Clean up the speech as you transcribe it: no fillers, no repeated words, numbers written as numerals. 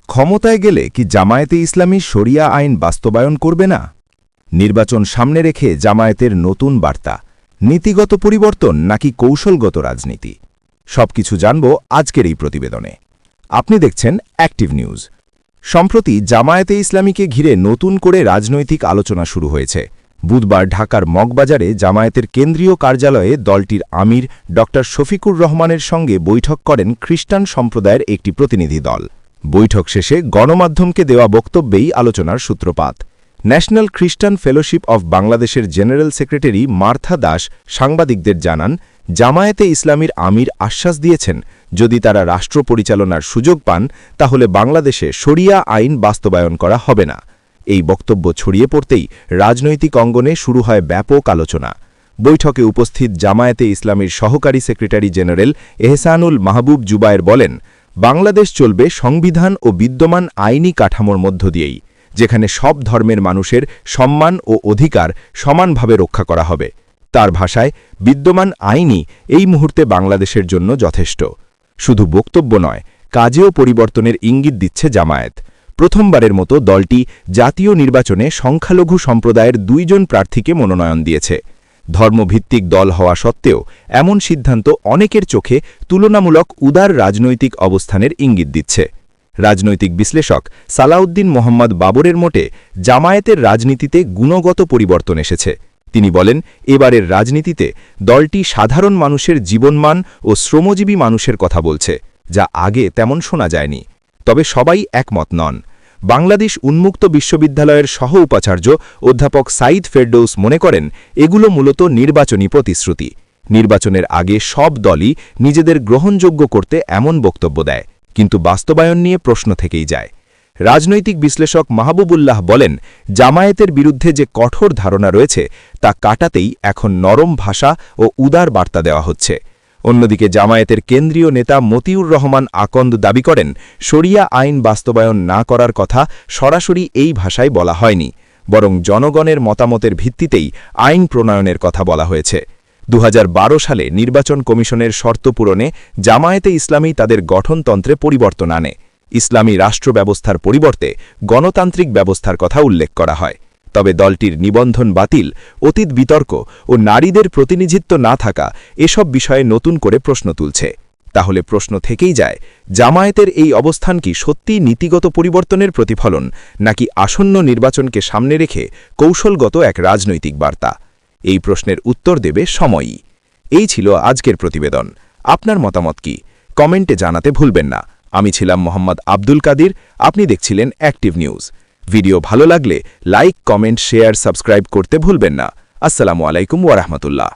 ক্ষমতায় গেলে কি জামায়াতে ইসলামী শরিয়া আইন বাস্তবায়ন করবে না? নির্বাচন সামনে রেখে জামায়াতের নতুন বার্তা, নীতিগত পরিবর্তন নাকি কৌশলগত রাজনীতি? সবকিছু জানব আজকের এই প্রতিবেদনে। আপনি দেখছেন অ্যাক্টিভ নিউজ। সম্প্রতি জামায়াতে ইসলামীকে ঘিরে নতুন করে রাজনৈতিক আলোচনা শুরু হয়েছে। বুধবার ঢাকার মগবাজারে জামায়াতের কেন্দ্রীয় কার্যালয়ে দলটির আমির ড শফিকুর রহমানের সঙ্গে বৈঠক করেন খ্রিস্টান সম্প্রদায়ের একটি প্রতিনিধি দল। বৈঠক শেষে গণমাধ্যমকে দেওয়া বক্তব্যেই আলোচনার সূত্রপাত। ন্যাশনাল খ্রিস্টান ফেলোশিপ অব বাংলাদেশের জেনারেল সেক্রেটারি মার্থা দাস সাংবাদিকদের জানান, জামায়াতে ইসলামীর আমির আশ্বাস দিয়েছেন, যদি তারা রাষ্ট্র পরিচালনার সুযোগ পান তাহলে বাংলাদেশে শরিয়া আইন বাস্তবায়ন করা হবে না। এই বক্তব্য ছড়িয়ে পড়তেই রাজনৈতিক অঙ্গনে শুরু হয় ব্যাপক আলোচনা। বৈঠকে উপস্থিত জামায়াতে ইসলামীর সহকারী সেক্রেটারি জেনারেল এহসানুল মাহবুব জুবায়ের বলেন, বাংলাদেশ চলবে সংবিধান ও বিদ্যমান আইনি কাঠামোর মধ্য দিয়েই, যেখানে সব ধর্মের মানুষের সম্মান ও অধিকার সমানভাবে রক্ষা করা হবে। তার ভাষায়, বিদ্যমান আইনই এই মুহূর্তে বাংলাদেশের জন্য যথেষ্ট। শুধু বক্তব্য নয়, কাজেও পরিবর্তনের ইঙ্গিত দিচ্ছে জামায়াত। প্রথমবারের মতো দলটি জাতীয় নির্বাচনে সংখ্যালঘু সম্প্রদায়ের 2 জন প্রার্থীকে মনোনয়ন দিয়েছে। ধর্মভিত্তিক দল হওয়া সত্ত্বেও এমন সিদ্ধান্ত অনেকের চোখে তুলনামূলক উদার রাজনৈতিক অবস্থানের ইঙ্গিত দিচ্ছে। রাজনৈতিক বিশ্লেষক সালাউদ্দিন মোহাম্মদ বাবরের মতে, জামায়াতের রাজনীতিতে গুণগত পরিবর্তন এসেছে। তিনি বলেন, এবারের রাজনীতিতে দলটি সাধারণ মানুষের জীবনমান ও শ্রমজীবী মানুষের কথা বলছে, যা আগে তেমন শোনা যায়নি। তবে সবাই একমত নন। বাংলাদেশ উন্মুক্ত বিশ্ববিদ্যালয়ের সহ উপাচার্য অধ্যাপক সাঈদ ফেরদৌস মনে করেন, এগুলো মূলত নির্বাচনী প্রতিশ্রুতি। নির্বাচনের আগে সব দলই নিজেদের গ্রহণযোগ্য করতে এমন বক্তব্য দেয়, কিন্তু বাস্তবায়ন নিয়ে প্রশ্ন থেকেই যায়। রাজনৈতিক বিশ্লেষক মাহবুবুল্লাহ বলেন, জামায়াতের বিরুদ্ধে যে কঠোর ধারণা রয়েছে তা কাটাতেই এখন নরম ভাষা ও উদার বার্তা দেওয়া হচ্ছে। অন্যদিকে জামায়াতের কেন্দ্রীয় নেতা মতিউর রহমান আকন্দ দাবি করেন, শরিয়া আইন বাস্তবায়ন না করার কথা সরাসরি এই ভাষায় বলা হয়নি, বরং জনগণের মতামতের ভিত্তিতেই আইন প্রণয়নের কথা বলা হয়েছে। 2012 সালে নির্বাচন কমিশনের শর্ত পূরণে জামায়াতে ইসলামী তাদের গঠনতন্ত্রে পরিবর্তন আনে। ইসলামী রাষ্ট্র ব্যবস্থার পরিবর্তে গণতান্ত্রিক ব্যবস্থার কথা উল্লেখ করা হয়। তবে দলটির নিবন্ধন বাতিল, অতীত বিতর্ক ও নারীদের প্রতিনিধিত্ব না থাকা এসব বিষয়ে নতুন করে প্রশ্ন তুলছে। তাহলে প্রশ্ন থেকেই যায়, জামায়াতের এই অবস্থান কি সত্যিই নীতিগত পরিবর্তনের প্রতিফলন, নাকি আসন্ন নির্বাচনকে সামনে রেখে কৌশলগত এক রাজনৈতিক বার্তা? এই প্রশ্নের উত্তর দেবে সময়ই। এই ছিল আজকের প্রতিবেদন। আপনার মতামত কি? কমেন্টে জানাতে ভুলবেন না। আমি ছিলাম মোহাম্মদ আব্দুল কাদির। আপনি দেখছিলেন অ্যাক্টিভ নিউজ। ভিডিও ভালো লাগলে লাইক, কমেন্ট, শেয়ার, সাবস্ক্রাইব করতে ভুলবেন না। আসসালামু আলাইকুম ওয়া রাহমাতুল্লাহ।